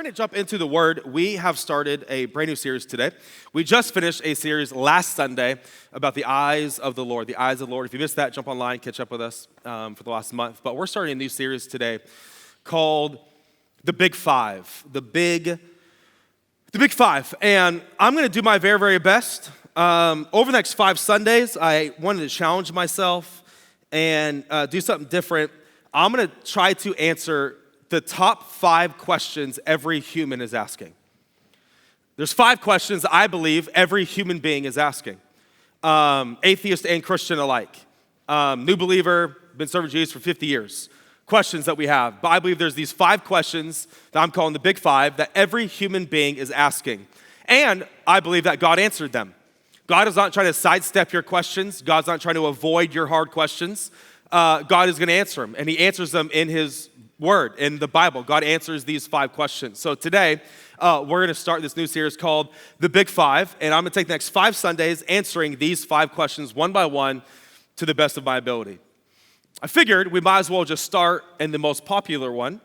starting to jump into the Word, we have started a brand new series today. We just finished a series last Sunday about the eyes of the Lord, the eyes of the Lord. If you missed that, jump online, catch up with us for the last month. But we're starting a new series today called The Big Five. The Big Five. And I'm going to do my very, very best. Over the next 5 Sundays, I wanted to challenge myself and do something different. I'm going to try to answer the top 5 questions every human is asking. There's 5 questions that I believe every human being is asking. Atheist and Christian alike. New believer, been serving Jesus for 50 years. Questions that we have. But I believe there's these 5 questions that I'm calling the Big Five that every human being is asking. And I believe that God answered them. God is not trying to sidestep your questions. God's not trying to avoid your hard questions. God is going to answer them. And he answers them in his Word, in the Bible. God answers these 5 questions. So today, we're going to start this new series called The Big Five, and I'm going to take the next 5 Sundays answering these 5 questions one by one to the best of my ability. I figured we might as well just start in the most popular one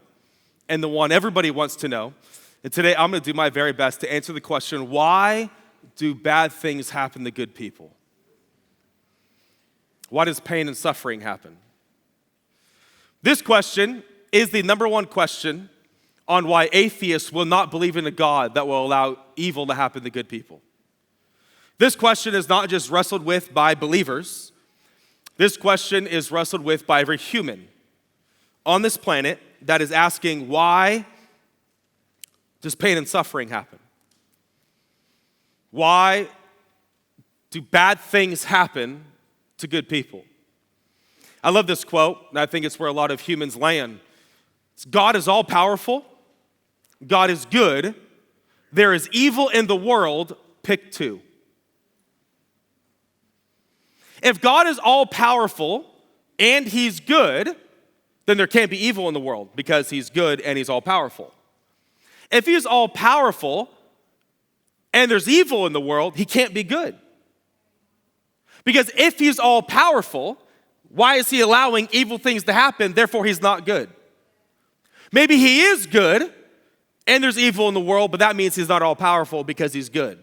and the one everybody wants to know. And today, I'm going to do my very best to answer the question, why do bad things happen to good people? Why does pain and suffering happen? This question is the number one question on why atheists will not believe in a God that will allow evil to happen to good people. This question is not just wrestled with by believers. This question is wrestled with by every human on this planet that is asking, why does pain and suffering happen? Why do bad things happen to good people? I love this quote, and I think it's where a lot of humans land. God is all-powerful. God is good. There is evil in the world. Pick 2. If God is all-powerful and he's good, then there can't be evil in the world because he's good and he's all-powerful. If he's all-powerful and there's evil in the world, he can't be good. Because if he's all-powerful, why is he allowing evil things to happen? Therefore, he's not good. Maybe he is good, and there's evil in the world, but that means he's not all-powerful because he's good.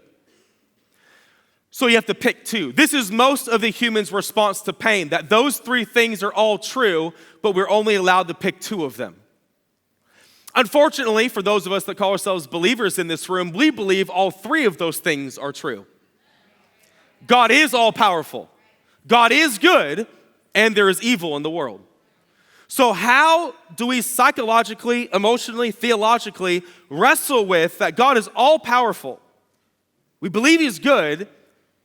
So you have to pick 2. This is most of the humans' response to pain, that those 3 things are all true, but we're only allowed to pick 2 of them. Unfortunately, for those of us that call ourselves believers in this room, we believe all 3 of those things are true. God is all-powerful. God is good, and there is evil in the world. So how do we psychologically, emotionally, theologically wrestle with that God is all-powerful? We believe he's good,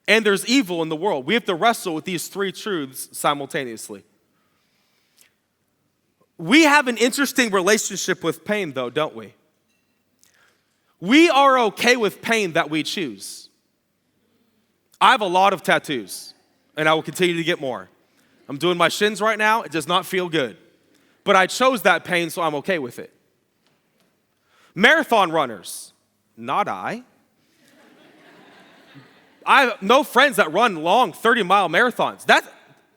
and there's evil in the world. We have to wrestle with these 3 truths simultaneously. We have an interesting relationship with pain, though, don't we? We are okay with pain that we choose. I have a lot of tattoos, and I will continue to get more. I'm doing my shins right now. It does not feel good. But I chose that pain, so I'm okay with it. Marathon runners, not I. I have no friends that run long 30-mile marathons. That's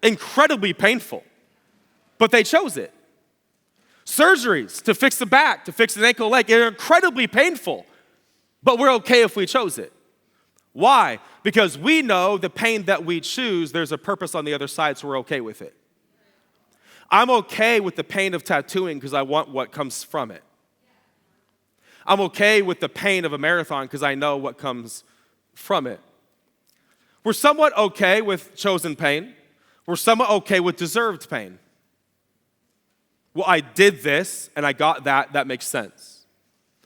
incredibly painful, but they chose it. Surgeries to fix the back, to fix an ankle, leg, are incredibly painful, but we're okay if we chose it. Why? Because we know the pain that we choose, there's a purpose on the other side, so we're okay with it. I'm okay with the pain of tattooing because I want what comes from it. I'm okay with the pain of a marathon because I know what comes from it. We're somewhat okay with chosen pain. We're somewhat okay with deserved pain. Well, I did this and I got that. That makes sense.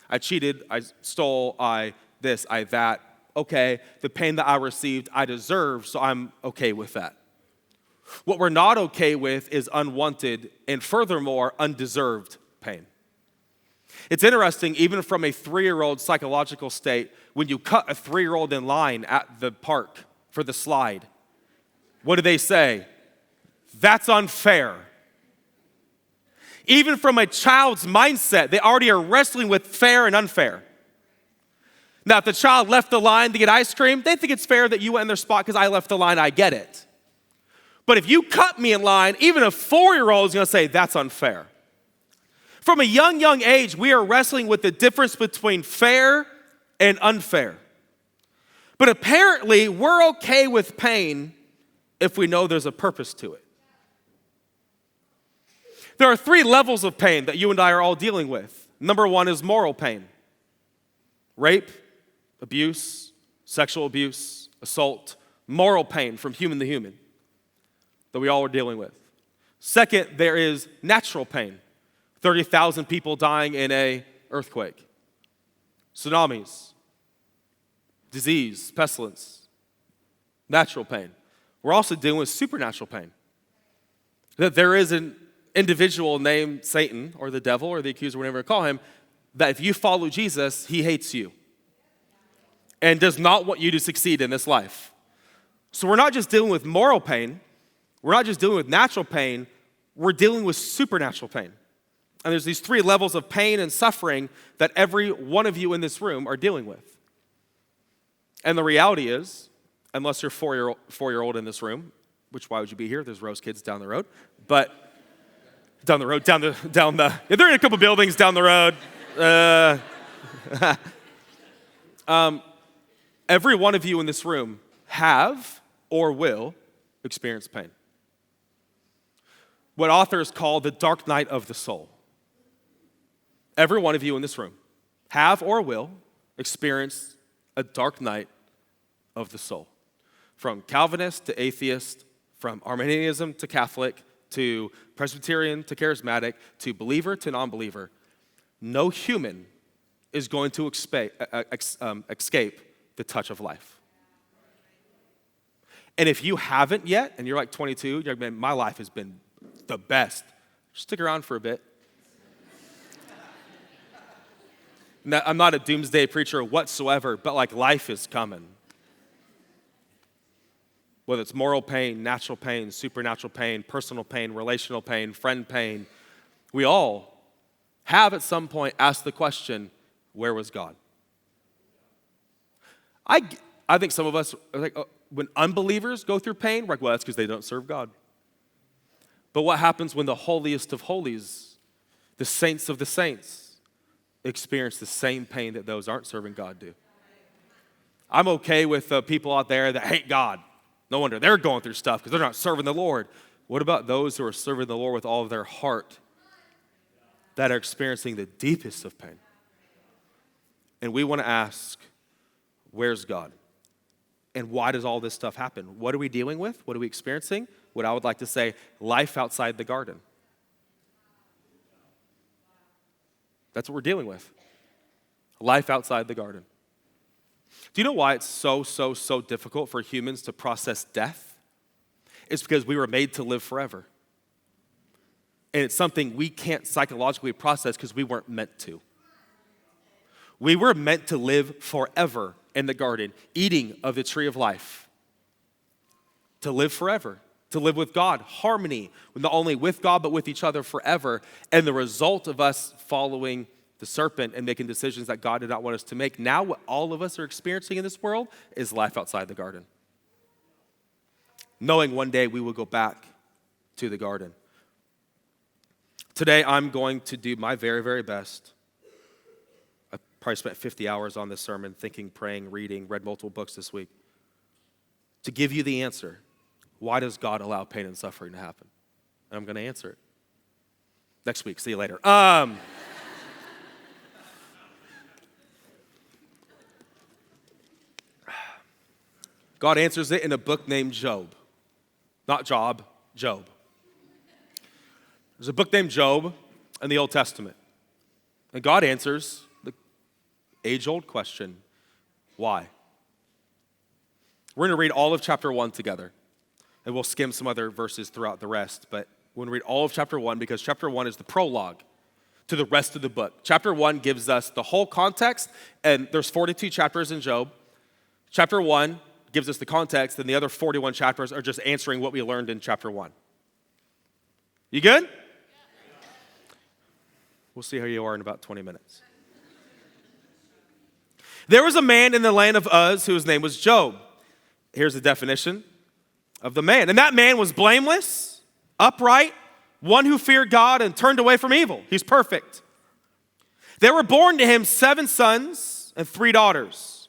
I cheated, I stole, I this, I that. Okay, the pain that I received, I deserve, so I'm okay with that. What we're not okay with is unwanted and furthermore, undeserved pain. It's interesting, even from a 3-year-old psychological state, when you cut a 3-year-old in line at the park for the slide, what do they say? That's unfair. Even from a child's mindset, they already are wrestling with fair and unfair. Now, if the child left the line to get ice cream, they think it's fair that you went in their spot because I left the line, I get it. But if you cut me in line, even a 4-year-old is going to say, that's unfair. From a young age, we are wrestling with the difference between fair and unfair. But apparently, we're okay with pain if we know there's a purpose to it. There are 3 levels of pain that you and I are all dealing with. Number 1 is moral pain. Rape, abuse, sexual abuse, assault, moral pain from human to human that we all are dealing with. Second, there is natural pain. 30,000 people dying in an earthquake, tsunamis, disease, pestilence, natural pain. We're also dealing with supernatural pain. That there is an individual named Satan or the devil or the accuser, whatever you call him, that if you follow Jesus, he hates you and does not want you to succeed in this life. So we're not just dealing with moral pain, we're not just dealing with natural pain, we're dealing with supernatural pain. And there's these 3 levels of pain and suffering that every one of you in this room are dealing with. And the reality is, unless you're four-year-old in this room, which why would you be here? There's Rose Kids down the road. But down the, they're in a couple buildings down the road. Every one of you in this room have or will experience pain. What authors call the dark night of the soul. Every one of you in this room have or will experience a dark night of the soul. From Calvinist to atheist, from Arminianism to Catholic, to Presbyterian to charismatic, to believer to non-believer, no human is going to escape the touch of life. And if you haven't yet, and you're like 22, you're like, man, my life has been the best, stick around for a bit. Now, I'm not a doomsday preacher whatsoever, but like life is coming. Whether it's moral pain, natural pain, supernatural pain, personal pain, relational pain, friend pain, we all have at some point asked the question, where was God? I think some of us, are like, when unbelievers go through pain, we're like, well, that's because they don't serve God. But what happens when the holiest of holies, the saints of the saints, experience the same pain that those aren't serving God do? I'm okay with people out there that hate God. No wonder they're going through stuff because they're not serving the Lord. What about those who are serving the Lord with all of their heart that are experiencing the deepest of pain? And we want to ask, where's God? And why does all this stuff happen? What are we dealing with? What are we experiencing? What I would like to say, life outside the garden. That's what we're dealing with. Life outside the garden. Do you know why it's so difficult for humans to process death? It's because we were made to live forever. And it's something we can't psychologically process because we weren't meant to. We were meant to live forever in the garden, eating of the tree of life. To live forever, to live with God, harmony, not only with God, but with each other forever. And the result of us following the serpent and making decisions that God did not want us to make, now what all of us are experiencing in this world is life outside the garden. Knowing one day we will go back to the garden. Today, I'm going to do my very, very best. I probably spent 50 hours on this sermon, thinking, praying, reading, read multiple books this week, to give you the answer. Why does God allow pain and suffering to happen? And I'm going to answer it next week. See you later. God answers it in a book named Job. Not Job, Job. There's a book named Job in the Old Testament. And God answers the age-old question, why? We're going to read all of chapter 1 together. And we'll skim some other verses throughout the rest. But we're going to read all of chapter 1 because chapter 1 is the prologue to the rest of the book. Chapter 1 gives us the whole context. And there's 42 chapters in Job. Chapter 1 gives us the context, and the other 41 chapters are just answering what we learned in chapter 1. You good? We'll see how you are in about 20 minutes. There was a man in the land of Uz whose name was Job. Here's the definition of the man. And that man was blameless, upright, one who feared God and turned away from evil. He's perfect. There were born to him 7 sons and 3 daughters.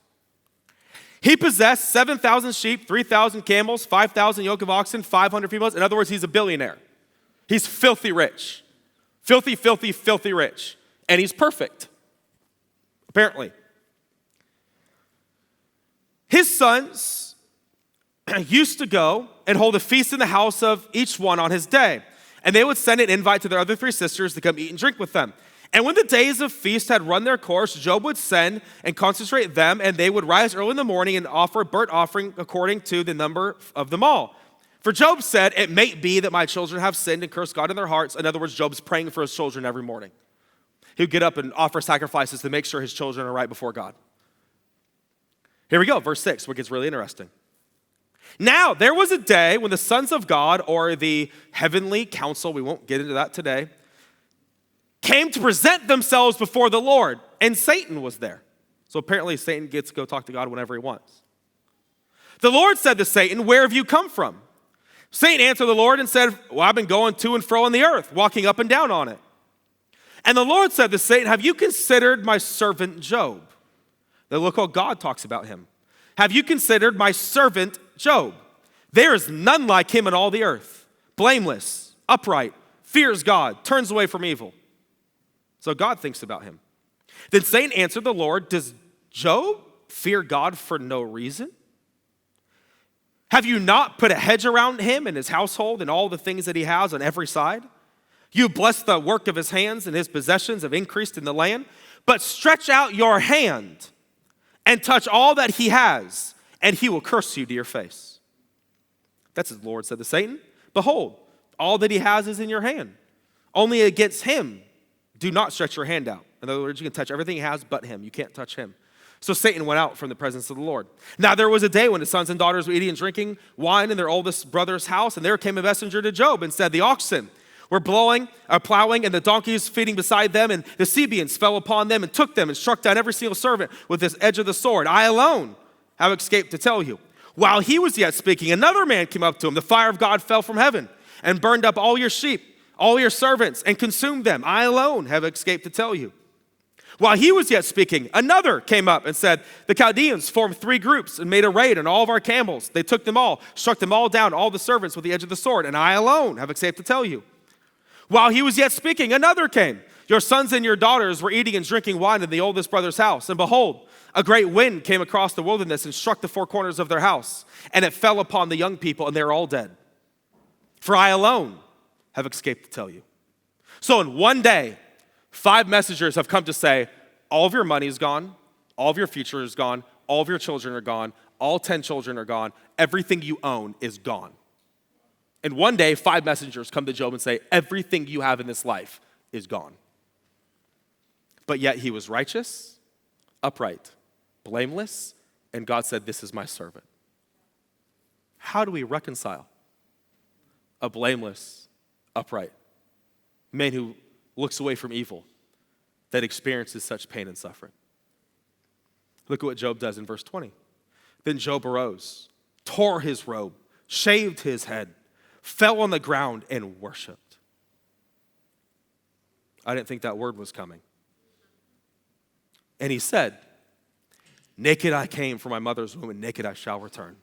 He possessed 7,000 sheep, 3,000 camels, 5,000 yoke of oxen, 500 females. In other words, he's a billionaire. He's filthy rich. Filthy, filthy, filthy rich. And he's perfect, apparently. His sons used to go and hold a feast in the house of each one on his day. And they would send an invite to their other 3 sisters to come eat and drink with them. And when the days of feast had run their course, Job would send and concentrate them, and they would rise early in the morning and offer a burnt offering according to the number of them all. For Job said, it may be that my children have sinned and cursed God in their hearts. In other words, Job's praying for his children every morning. He would get up and offer sacrifices to make sure his children are right before God. Here we go, verse 6, where it gets really interesting. Now, there was a day when the sons of God, or the heavenly council, we won't get into that today, came to present themselves before the Lord, and Satan was there. So apparently Satan gets to go talk to God whenever he wants. The Lord said to Satan, where have you come from? Satan answered the Lord and said, well, I've been going to and fro on the earth, walking up and down on it. And the Lord said to Satan, have you considered my servant Job? Now look how God talks about him. Have you considered my servant Job? There is none like him in all the earth, blameless, upright, fears God, turns away from evil. So God thinks about him. Then Satan answered the Lord, does Job fear God for no reason? Have you not put a hedge around him and his household and all the things that he has on every side? You blessed the work of his hands, and his possessions have increased in the land. But stretch out your hand and touch all that he has, and he will curse you to your face. That's what the Lord said to Satan. Behold, all that he has is in your hand. Only against him do not stretch your hand out. In other words, you can touch everything he has but him. You can't touch him. So Satan went out from the presence of the Lord. Now there was a day when his sons and daughters were eating and drinking wine in their oldest brother's house, and there came a messenger to Job and said, the oxen were plowing, and the donkeys feeding beside them, and the Sabeans fell upon them and took them and struck down every single servant with this edge of the sword. I alone have escaped to tell you. While he was yet speaking, another man came up to him. The fire of God fell from heaven and burned up all your sheep, all your servants, and consumed them. I alone have escaped to tell you. While he was yet speaking, another came up and said, the Chaldeans formed 3 groups and made a raid on all of our camels. They took them all, struck them all down, all the servants with the edge of the sword, and I alone have escaped to tell you. While he was yet speaking, another came. Your sons and your daughters were eating and drinking wine in the oldest brother's house, and behold, a great wind came across the wilderness and struck the 4 corners of their house, and it fell upon the young people, and they are all dead. For I alone have escaped to tell you. So in one day, 5 messengers have come to say, all of your money is gone, all of your future is gone, all of your children are gone, all 10 children are gone, everything you own is gone. And one day, 5 messengers come to Job and say, everything you have in this life is gone. But yet he was righteous, upright, blameless, and God said, this is my servant. How do we reconcile a blameless, upright man who looks away from evil, that experiences such pain and suffering? Look at what Job does in verse 20. Then Job arose, tore his robe, shaved his head, fell on the ground and worshiped. I didn't think that word was coming. And he said, naked I came from my mother's womb, and naked I shall return.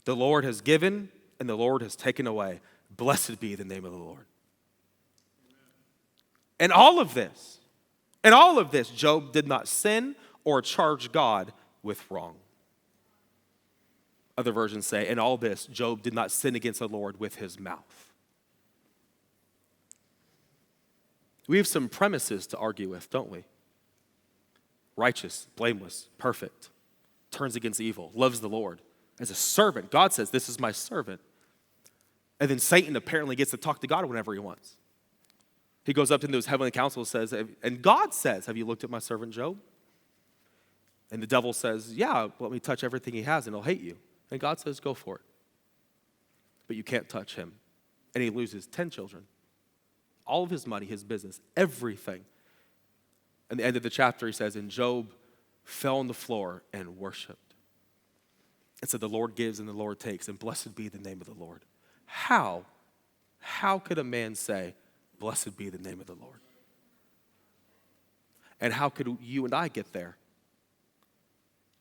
The Lord has given, and the Lord has taken away. Blessed be the name of the Lord. And all of this, Job did not sin or charge God with wrong. Other versions say, in all this, Job did not sin against the Lord with his mouth. We have some premises to argue with, don't we? Righteous, blameless, perfect, turns against evil, loves the Lord. As a servant, God says, this is my servant. And then Satan apparently gets to talk to God whenever he wants. He goes up into his heavenly council and says, and God says, have you looked at my servant Job? And the devil says, yeah, let me touch everything he has and he'll hate you. And God says, go for it. But you can't touch him. And he loses 10 children, all of his money, his business, everything. And the end of the chapter, he says, and Job fell on the floor and worshiped. And said, the Lord gives and the Lord takes, and blessed be the name of the Lord. How how could a man say, blessed be the name of the Lord? And how could you and I get there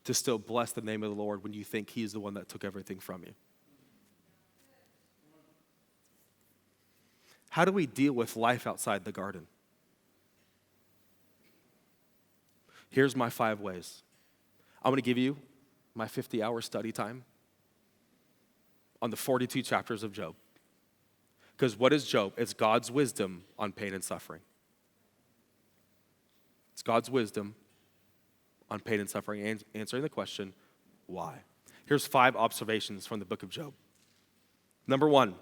to still bless the name of the Lord when you think he's the one that took everything from you? How do we deal with life outside the garden? Here's my 5 ways. I'm going to give you my 50-hour study time on the 42 chapters of Job. Because what is Job? It's God's wisdom on pain and suffering. It's God's wisdom on pain and suffering, and answering the question, why? Here's 5 observations from the book of Job. Number 1,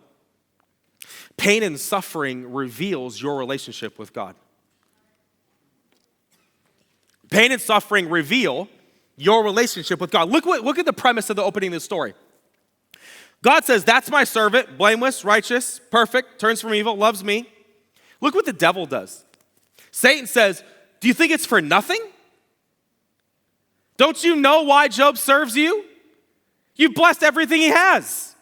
pain and suffering reveals your relationship with God. Pain and suffering reveal your relationship with God. Look at the premise of the opening of the story. God says, that's my servant, blameless, righteous, perfect, turns from evil, loves me. Look what the devil does. Satan says, do you think it's for nothing? Don't you know why Job serves you? You've blessed everything he has.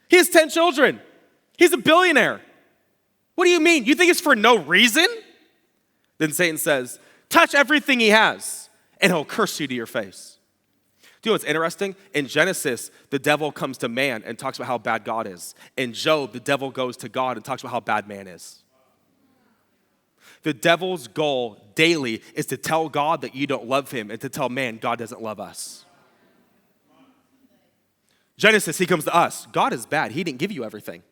He has 10 children. He's a billionaire. What do you mean? You think it's for no reason? Then Satan says, touch everything he has, and he'll curse you to your face. Do you know what's interesting? In Genesis, the devil comes to man and talks about how bad God is. In Job, the devil goes to God and talks about how bad man is. The devil's goal daily is to tell God that you don't love him and to tell man God doesn't love us. Genesis, he comes to us. God is bad. He didn't give you everything.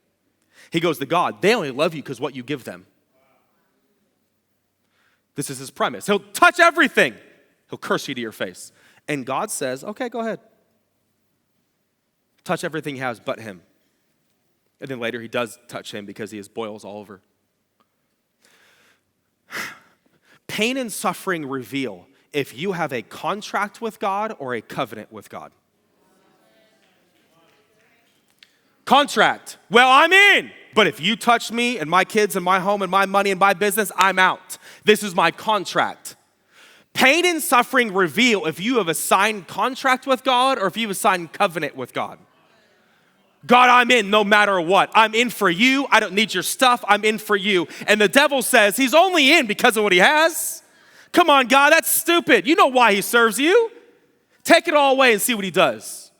He goes to God. They only love you because what you give them. This is his premise. He'll touch everything. He'll curse you to your face. And God says, okay, go ahead. Touch everything he has but him. And then later he does touch him because he has boils all over. Pain and suffering reveal if you have a contract with God or a covenant with God. Contract. Well, I'm in. But if you touch me and my kids and my home and my money and my business, I'm out. This is my contract. Pain and suffering reveal if you have a signed contract with God or if you have a signed covenant with God. God, I'm in no matter what. I'm in for you. I don't need your stuff. I'm in for you. And the devil says he's only in because of what he has. Come on, God, that's stupid. You know why he serves you. Take it all away and see what he does.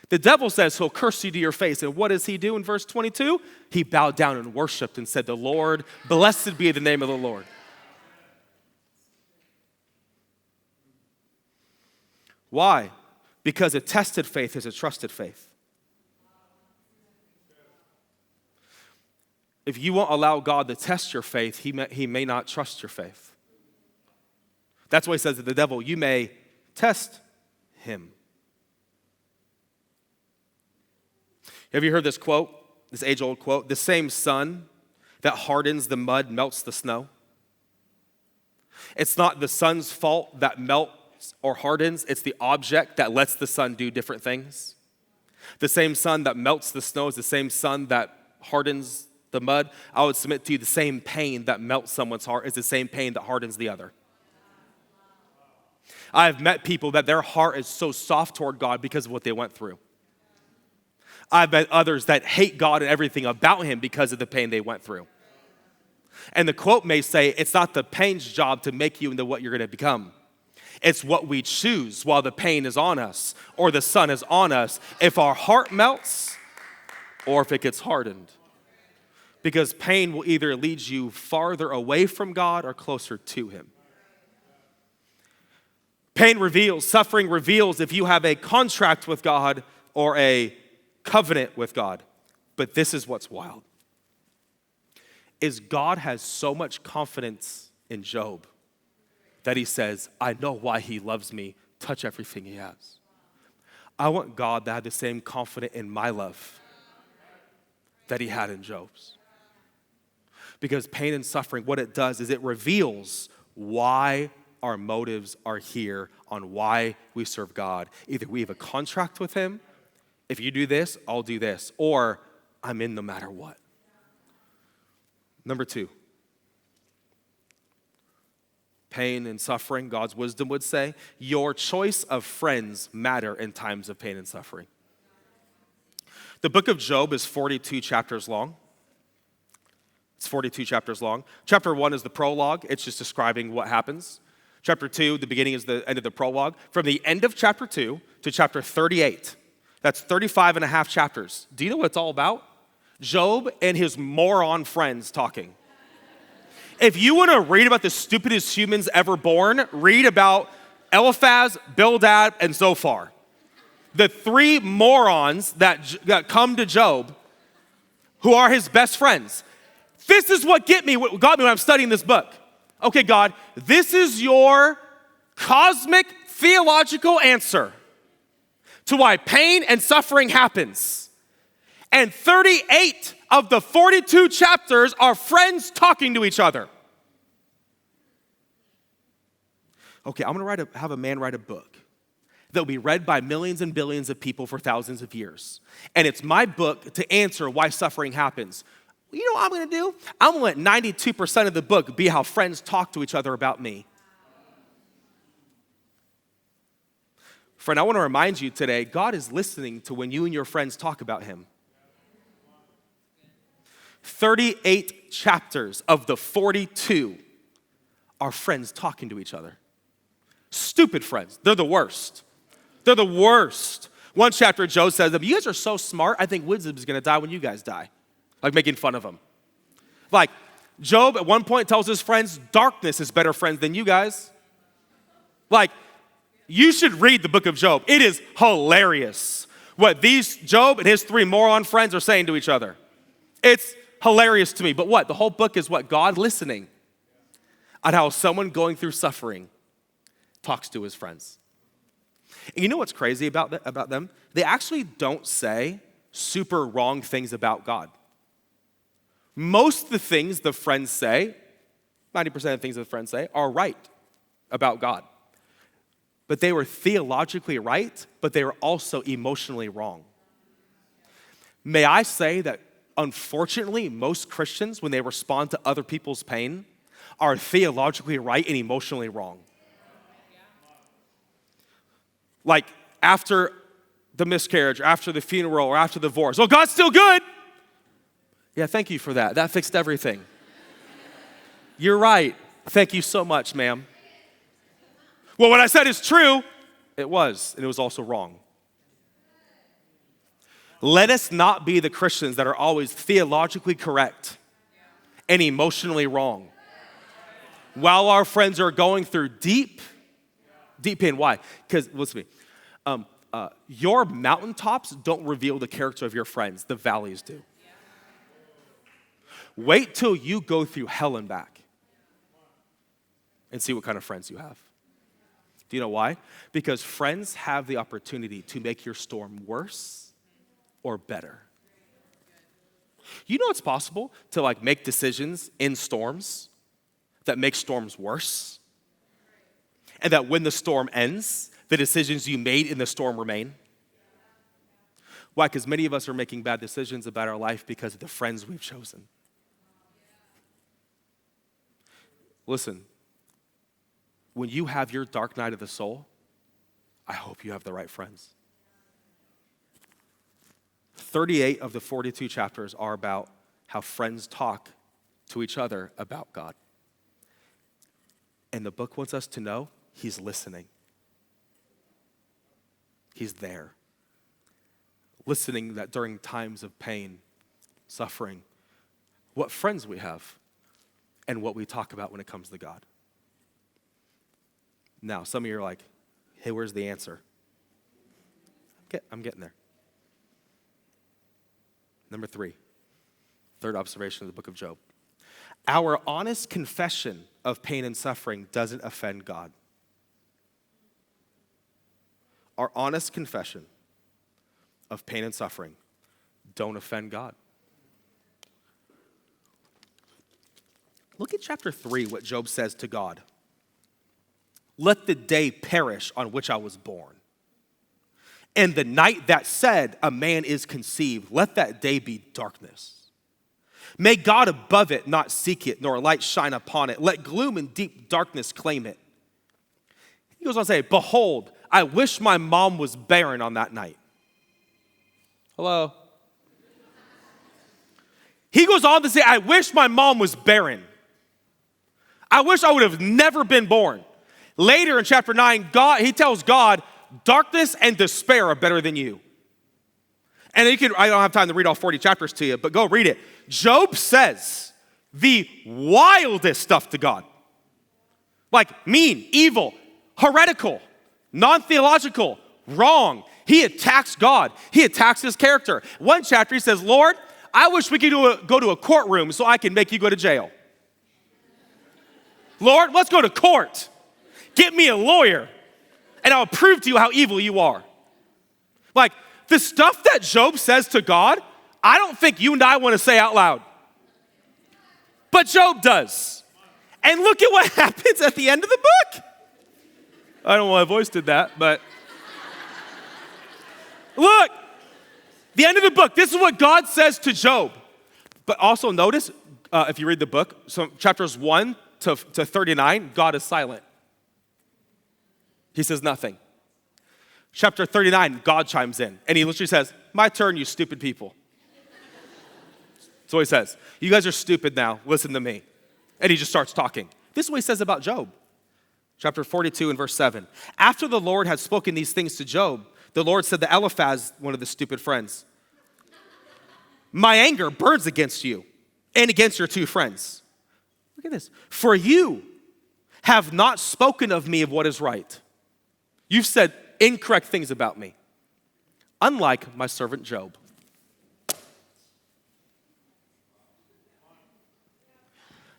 The devil says he'll curse you to your face. And what does he do in verse 22? He bowed down and worshiped and said, the Lord, blessed be the name of the Lord. Why? Because a tested faith is a trusted faith. If you won't allow God to test your faith, he may not trust your faith. That's why he says to the devil, you may test him. Have you heard this quote, this age-old quote? The same sun that hardens the mud melts the snow. It's not the sun's fault that melts or hardens. It's the object that lets the sun do different things. The same sun that melts the snow is the same sun that hardens the mud. I would submit to you the same pain that melts someone's heart is the same pain that hardens the other. I've met people that their heart is so soft toward God because of what they went through. I've met others that hate God and everything about him because of the pain they went through. And the quote may say, it's not the pain's job to make you into what you're going to become. It's what we choose while the pain is on us or the sun is on us, if our heart melts or if it gets hardened. Because pain will either lead you farther away from God or closer to him. Pain reveals, suffering reveals if you have a contract with God or a covenant with God. But this is what's wild. Is God has so much confidence in Job that he says, I know why he loves me. Touch everything he has. I want God to have the same confidence in my love that he had in Job's. Because pain and suffering, what it does is it reveals why our motives are here on why we serve God. Either we have a contract with him. If you do this, I'll do this. Or I'm in no matter what. Number 2. Pain and suffering, God's wisdom would say, your choice of friends matter in times of pain and suffering. The book of Job is 42 chapters long. It's 42 chapters long. Chapter 1 is the prologue. It's just describing what happens. Chapter 2, the beginning is the end of the prologue. From the end of chapter 2 to chapter 38, that's 35 and a half chapters. Do you know what it's all about? Job and his moron friends talking. If you want to read about the stupidest humans ever born, read about Eliphaz, Bildad, and Zophar. The three morons that come to Job who are his best friends. This is what got me when I'm studying this book. Okay, God, this is your cosmic theological answer to why pain and suffering happens. And 38 of the 42 chapters are friends talking to each other. Okay, I'm going to have a man write a book that will be read by millions and billions of people for thousands of years. And it's my book to answer why suffering happens. You know what I'm going to do? I'm going to let 92% of the book be how friends talk to each other about me. Friend, I want to remind you today, God is listening to when you and your friends talk about him. 38 chapters of the 42 are friends talking to each other. Stupid friends. They're the worst. They're the worst. One chapter, Job says, you guys are so smart, I think wisdom is going to die when you guys die. Like making fun of him. Like, Job at one point tells his friends, darkness is better friends than you guys. Like, you should read the book of Job. It is hilarious what Job and his three moron friends are saying to each other. It's hilarious to me. But what? The whole book is what? God listening on how someone going through suffering talks to his friends. And you know what's crazy about them? They actually don't say super wrong things about God. Most of the things the friends say, 90% of the things the friends say, are right about God. But they were theologically right, but they were also emotionally wrong. May I say that, unfortunately, most Christians, when they respond to other people's pain, are theologically right and emotionally wrong. Like, after the miscarriage, or after the funeral, or after the divorce, oh, God's still good. Yeah, thank you for that. That fixed everything. You're right. Thank you so much, ma'am. Well, what I said is true. It was, and it was also wrong. Let us not be the Christians that are always theologically correct and emotionally wrong. While our friends are going through deep pain. Why? Because, listen to me, your mountaintops don't reveal the character of your friends. The valleys do. Wait till you go through hell and back and see what kind of friends you have. Do you know why? Because friends have the opportunity to make your storm worse or better. You know it's possible to make decisions in storms that make storms worse? And that when the storm ends, the decisions you made in the storm remain? Why? Because many of us are making bad decisions about our life because of the friends we've chosen. Listen, when you have your dark night of the soul, I hope you have the right friends. 38 of the 42 chapters are about how friends talk to each other about God. And the book wants us to know he's listening. He's there. Listening that during times of pain, suffering, what friends we have and what we talk about when it comes to God. Now, some of you are like, hey, where's the answer? I'm getting there. Number 3, third observation of the book of Job. Our honest confession of pain and suffering doesn't offend God. Our honest confession of pain and suffering don't offend God. Look at chapter 3, what Job says to God. Let the day perish on which I was born. And the night that said, a man is conceived, let that day be darkness. May God above it not seek it, nor light shine upon it. Let gloom and deep darkness claim it. He goes on to say, behold, I wish my mom was barren on that night. Hello? He goes on to say, I wish my mom was barren. I wish I would have never been born. Later in chapter 9, he tells God, darkness and despair are better than you. And I don't have time to read all 40 chapters to you, but go read it. Job says the wildest stuff to God. Like mean, evil, heretical, non-theological, wrong. He attacks God. He attacks his character. One chapter he says, Lord, I wish we could go to a courtroom so I can make you go to jail. Lord, let's go to court. Get me a lawyer, and I'll prove to you how evil you are. Like, the stuff that Job says to God, I don't think you and I want to say out loud. But Job does. And look at what happens at the end of the book. I don't know why my voice did that, but look, the end of the book, this is what God says to Job. But also notice, if you read the book, so chapters 1 to 39, God is silent. He says nothing. Chapter 39, God chimes in, and he literally says, my turn, you stupid people. That's what he says. You guys are stupid now. Listen to me. And he just starts talking. This is what he says about Job. Chapter 42 and verse 7. After the Lord had spoken these things to Job, the Lord said to Eliphaz, one of the stupid friends, my anger burns against you and against your two friends. Look at this. For you have not spoken of me of what is right. You've said incorrect things about me, unlike my servant Job.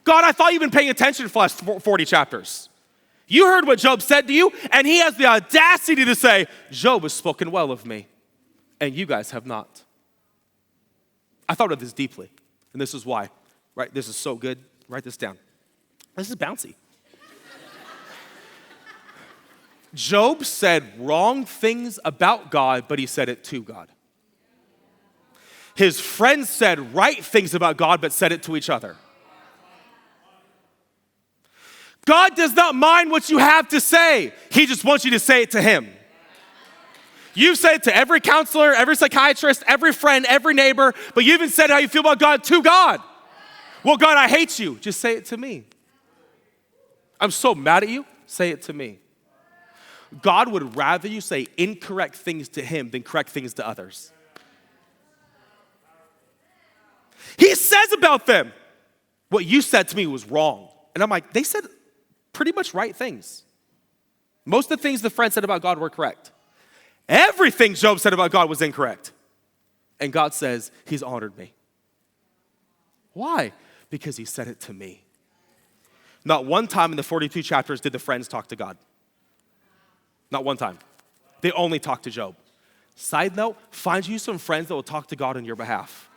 God, I thought you've been paying attention for the last 40 chapters. You heard what Job said to you, and he has the audacity to say, Job has spoken well of me, and you guys have not. I thought of this deeply, and this is why. Right? This is so good. Write this down. This is bouncy. Job said wrong things about God, but he said it to God. His friends said right things about God, but said it to each other. God does not mind what you have to say. He just wants you to say it to him. You've said it to every counselor, every psychiatrist, every friend, every neighbor, but you even said how you feel about God to God. Well, God, I hate you. Just say it to me. I'm so mad at you. Say it to me. God would rather you say incorrect things to him than correct things to others. He says about them, what you said to me was wrong. And I'm like, they said pretty much right things. Most of the things the friend said about God were correct. Everything Job said about God was incorrect. And God says, he's honored me. Why? Because he said it to me. Not one time in the 42 chapters did the friends talk to God. Not one time. They only talk to Job. Side note, find you some friends that will talk to God on your behalf.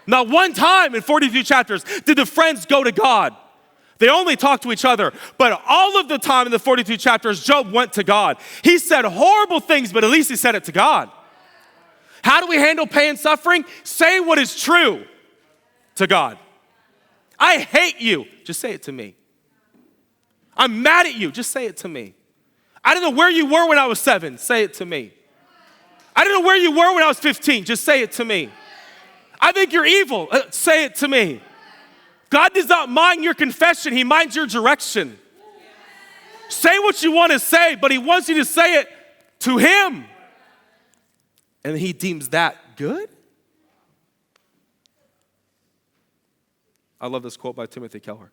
Not one time in 42 chapters did the friends go to God. They only talked to each other. But all of the time in the 42 chapters, Job went to God. He said horrible things, but at least he said it to God. How do we handle pain and suffering? Say what is true to God. I hate you. Just say it to me. I'm mad at you. Just say it to me. I don't know where you were when I was 7. Say it to me. I don't know where you were when I was 15. Just say it to me. I think you're evil. Say it to me. God does not mind your confession. He minds your direction. Say what you want to say, but he wants you to say it to him. And he deems that good? I love this quote by Timothy Keller.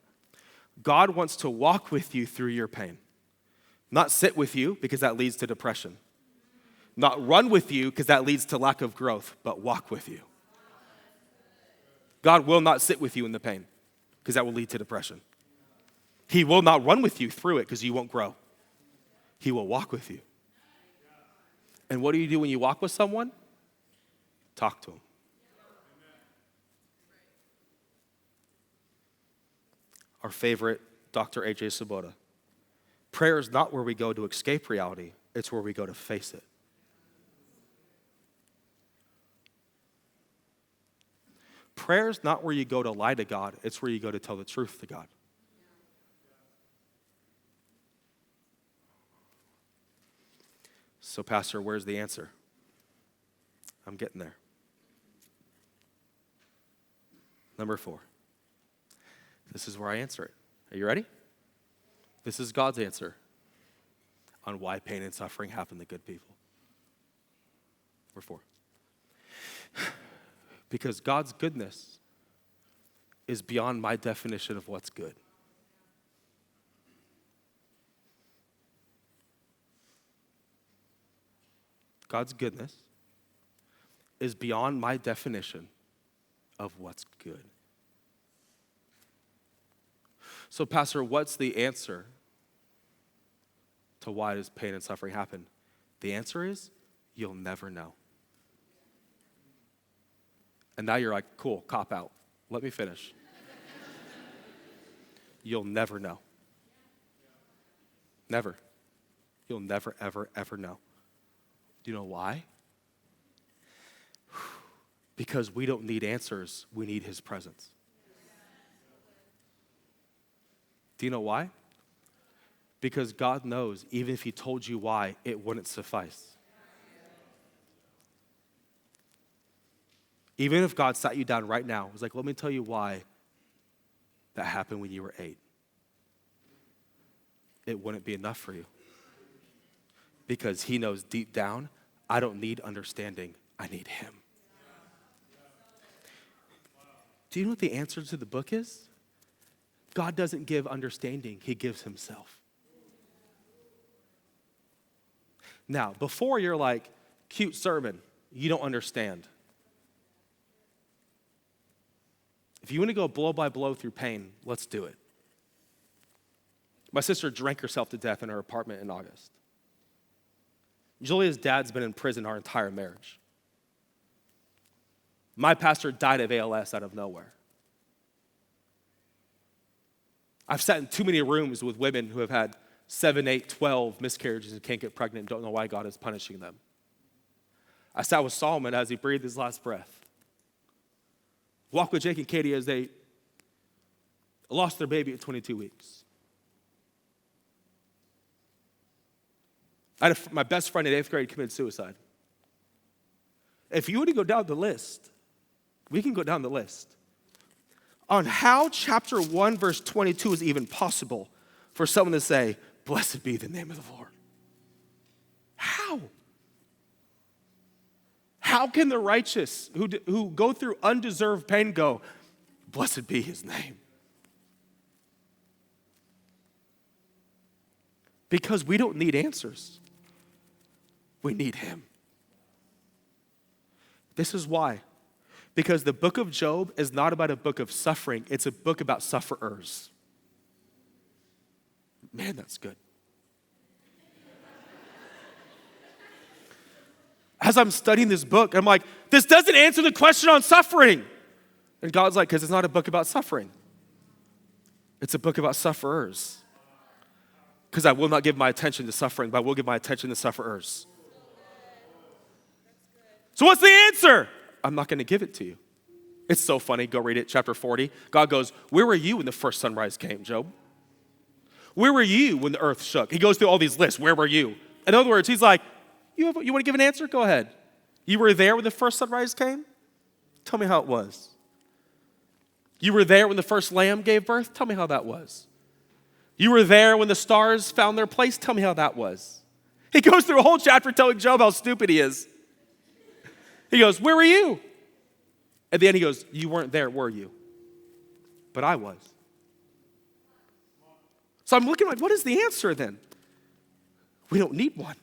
God wants to walk with you through your pain. Not sit with you, because that leads to depression. Not run with you, because that leads to lack of growth, but walk with you. God will not sit with you in the pain, because that will lead to depression. He will not run with you through it, because you won't grow. He will walk with you. And what do you do when you walk with someone? Talk to him. Our favorite, Dr. A.J. Sabota. Prayer is not where we go to escape reality. It's where we go to face it. Prayer is not where you go to lie to God. It's where you go to tell the truth to God. So, Pastor, where's the answer? I'm getting there. Number 4. This is where I answer it. Are you ready? This is God's answer on why pain and suffering happen to good people. Number 4. Because God's goodness is beyond my definition of what's good. God's goodness is beyond my definition of what's good. So, Pastor, what's the answer to why does pain and suffering happen? The answer is, you'll never know. And now you're like, cool, cop out. Let me finish. You'll never know. Never. You'll never, ever, ever know. Do you know why? Because we don't need answers, we need his presence. Do you know why? Because God knows even if he told you why, it wouldn't suffice. Even if God sat you down right now, was like, let me tell you why that happened when you were 8. It wouldn't be enough for you. Because he knows deep down, I don't need understanding, I need him. Do you know what the answer to the book is? God doesn't give understanding, he gives himself. Now, before you're like, cute sermon, you don't understand. If you want to go blow by blow through pain, let's do it. My sister drank herself to death in her apartment in August. Julia's dad's been in prison our entire marriage. My pastor died of ALS out of nowhere. I've sat in too many rooms with women who have had 7, 8, 12 miscarriages and can't get pregnant and don't know why God is punishing them. I sat with Solomon as he breathed his last breath. Walked with Jake and Katie as they lost their baby at 22 weeks. I had my best friend in 8th grade committed suicide. If you were to go down the list, we can go down the list on how chapter 1, verse 22 is even possible for someone to say, blessed be the name of the Lord. How? How can the righteous who go through undeserved pain go, blessed be his name? Because we don't need answers. We need him. This is why. Because the book of Job is not about a book of suffering. It's a book about sufferers. Man, that's good. As I'm studying this book, I'm like, this doesn't answer the question on suffering. And God's like, because it's not a book about suffering. It's a book about sufferers. Because I will not give my attention to suffering, but I will give my attention to sufferers. So what's the answer? I'm not going to give it to you. It's so funny. Go read it, chapter 40. God goes, where were you when the first sunrise came, Job? Where were you when the earth shook? He goes through all these lists. Where were you? In other words, he's like, you want to give an answer? Go ahead. You were there when the first sunrise came? Tell me how it was. You were there when the first lamb gave birth? Tell me how that was. You were there when the stars found their place? Tell me how that was. He goes through a whole chapter telling Job how stupid he is. He goes, where were you? At the end he goes, you weren't there, were you? But I was. So I'm looking like, what is the answer then? We don't need one.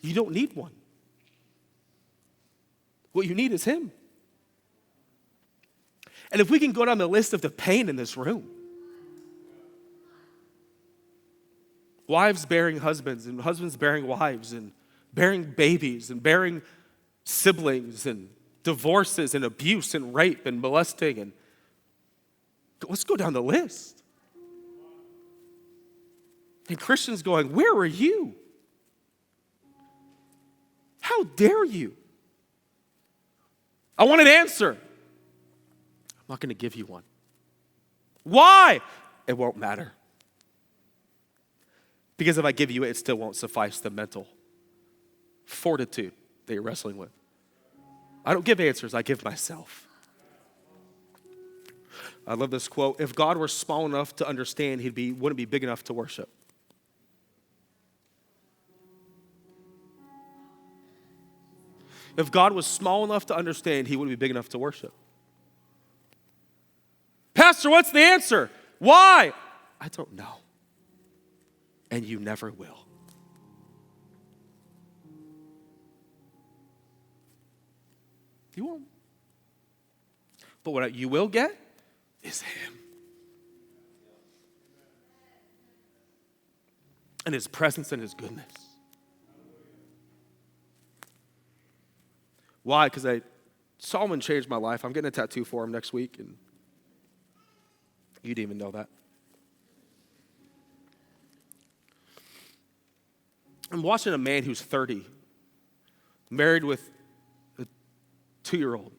You don't need one. What you need is him. And if we can go down the list of the pain in this room, wives bearing husbands and husbands bearing wives and bearing babies and bearing siblings and divorces and abuse and rape and molesting, and let's go down the list. And Christians going, where were you? How dare you? I want an answer. I'm not going to give you one. Why? It won't matter. Because if I give you it, it still won't suffice the mental fortitude that you're wrestling with. I don't give answers, I give myself. I love this quote. If God were small enough to understand, wouldn't be big enough to worship. If God was small enough to understand, he wouldn't be big enough to worship. Pastor, what's the answer? Why? I don't know. And you never will. You won't. But what you will get is him. And his presence and his goodness. Why? Because Solomon changed my life. I'm getting a tattoo for him next week, and you didn't even know that. I'm watching a man who's 30, married with a 2-year-old,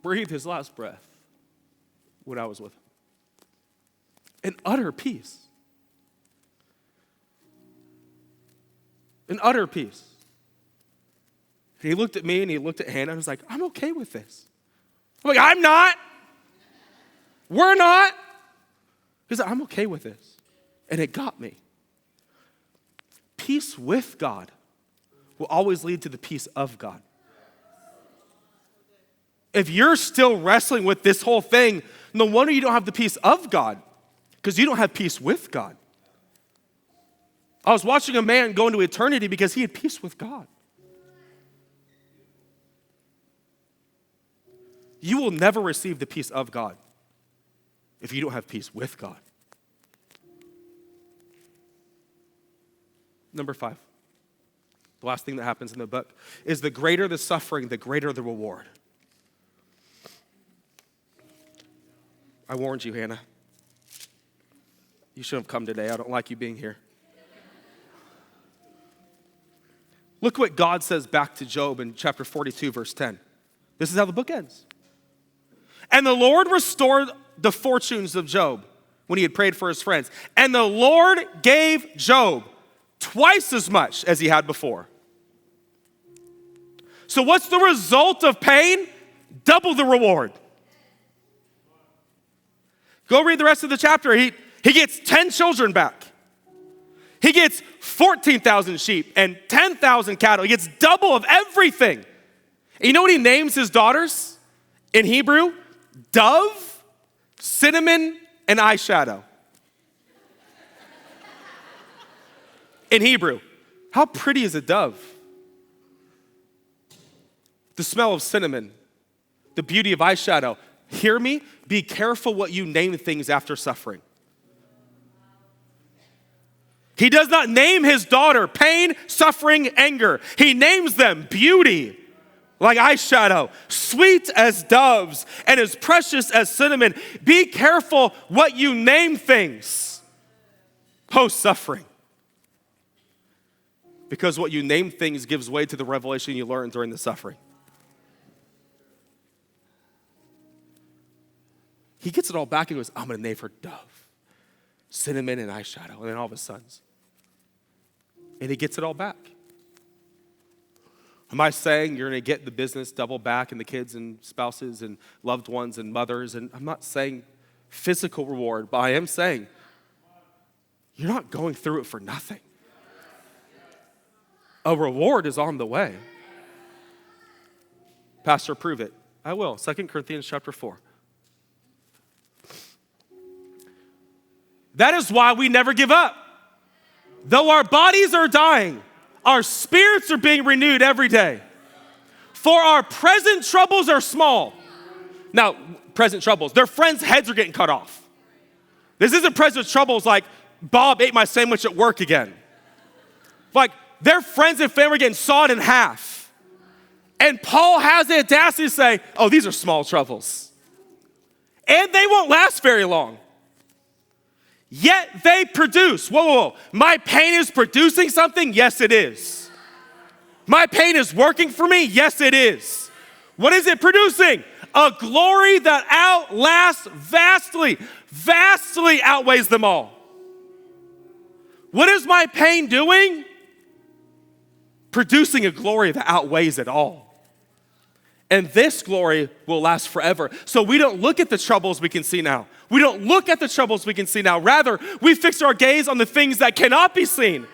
breathe his last breath when I was with him. In utter peace. In utter peace. And he looked at me and he looked at Hannah and I was like, I'm okay with this. I'm like, I'm not. We're not. He's like, I'm okay with this. And it got me. Peace with God will always lead to the peace of God. If you're still wrestling with this whole thing, no wonder you don't have the peace of God, because you don't have peace with God. I was watching a man go into eternity because he had peace with God. You will never receive the peace of God if you don't have peace with God. Number 5, the last thing that happens in the book is the greater the suffering, the greater the reward. I warned you, Hannah. You shouldn't have come today. I don't like you being here. Look what God says back to Job in chapter 42, verse 10. This is how the book ends. And the Lord restored the fortunes of Job when he had prayed for his friends. And the Lord gave Job twice as much as he had before. So what's the result of pain? Double the reward. Go read the rest of the chapter. He gets 10 children back. He gets 14,000 sheep and 10,000 cattle. He gets double of everything. And you know what he names his daughters in Hebrew? Dove, cinnamon, and eyeshadow. In Hebrew. How pretty is a dove? The smell of cinnamon, the beauty of eyeshadow. Hear me? Be careful what you name things after suffering. He does not name his daughter pain, suffering, anger. He names them beauty, like eyeshadow, sweet as doves, and as precious as cinnamon. Be careful what you name things post-suffering. Because what you name things gives way to the revelation you learn during the suffering. He gets it all back and goes, I'm going to name her Dove, cinnamon, and eyeshadow, and then all of his sons. And he gets it all back. Am I saying you're going to get the business double back and the kids and spouses and loved ones and mothers? And I'm not saying physical reward, but I am saying you're not going through it for nothing. A reward is on the way. Pastor, prove it. I will. 2 Corinthians chapter 4. That is why we never give up. Though our bodies are dying, our spirits are being renewed every day. For our present troubles are small. Now, present troubles, their friends' heads are getting cut off. This isn't present troubles like Bob ate my sandwich at work again. Like their friends and family are getting sawed in half. And Paul has the audacity to say, oh, these are small troubles. And they won't last very long. Yet they produce. Whoa. My pain is producing something? Yes, it is. My pain is working for me? Yes, it is. What is it producing? A glory that outlasts vastly outweighs them all. What is my pain doing? producing a glory that outweighs it all. And this glory will last forever. So we don't look at the troubles we can see now. We don't look at the troubles we can see now. Rather, we fix our gaze on the things that cannot be seen.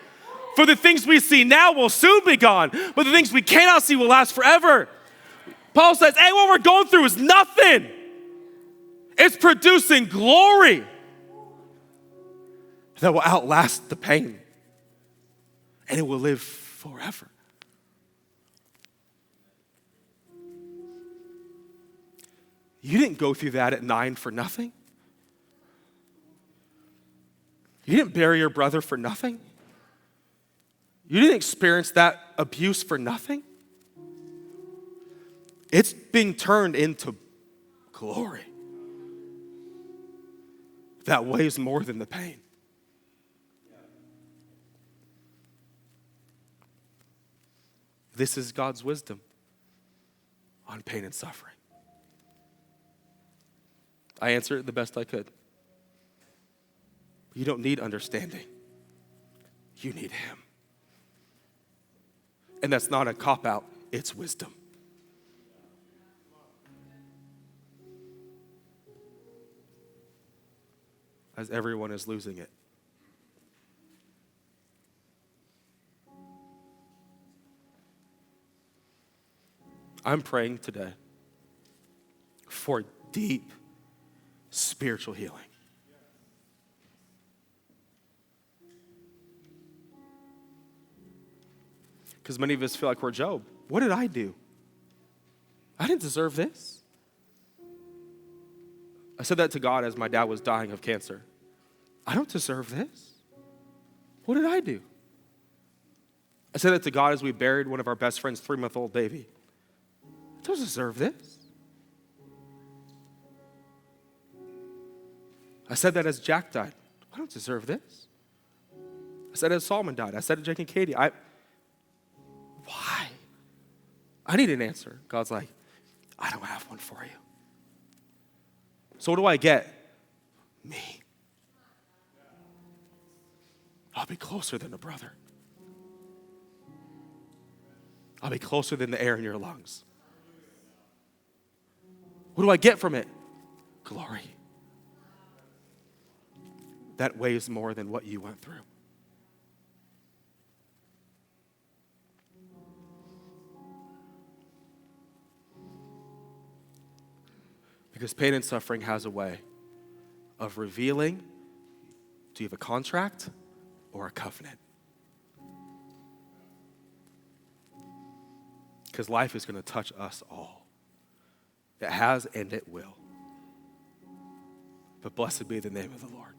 For the things we see now will soon be gone, but the things we cannot see will last forever. Paul says, hey, what we're going through is nothing. It's producing glory that will outlast the pain, and it will live forever. You didn't go through that at 9 for nothing. You didn't bury your brother for nothing. You didn't experience that abuse for nothing. It's being turned into glory that weighs more than the pain. This is God's wisdom on pain and suffering. I answered it the best I could. You don't need understanding. You need Him. And that's not a cop-out, it's wisdom. As everyone is losing it. I'm praying today for deep spiritual healing. Because many of us feel like we're Job. What did I do? I didn't deserve this. I said that to God as my dad was dying of cancer. I don't deserve this. What did I do? I said that to God as we buried one of our best friend's 3-month-old baby. I don't deserve this. I said that as Jack died. I don't deserve this. I said it as Solomon died. I said it to Jake and Katie. Why? I need an answer. God's like, I don't have one for you. So what do I get? Me. I'll be closer than a brother. I'll be closer than the air in your lungs. What do I get from it? Glory. That weighs more than what you went through. Because pain and suffering has a way of revealing, do you have a contract or a covenant? Because life is going to touch us all. It has and it will. But blessed be the name of the Lord.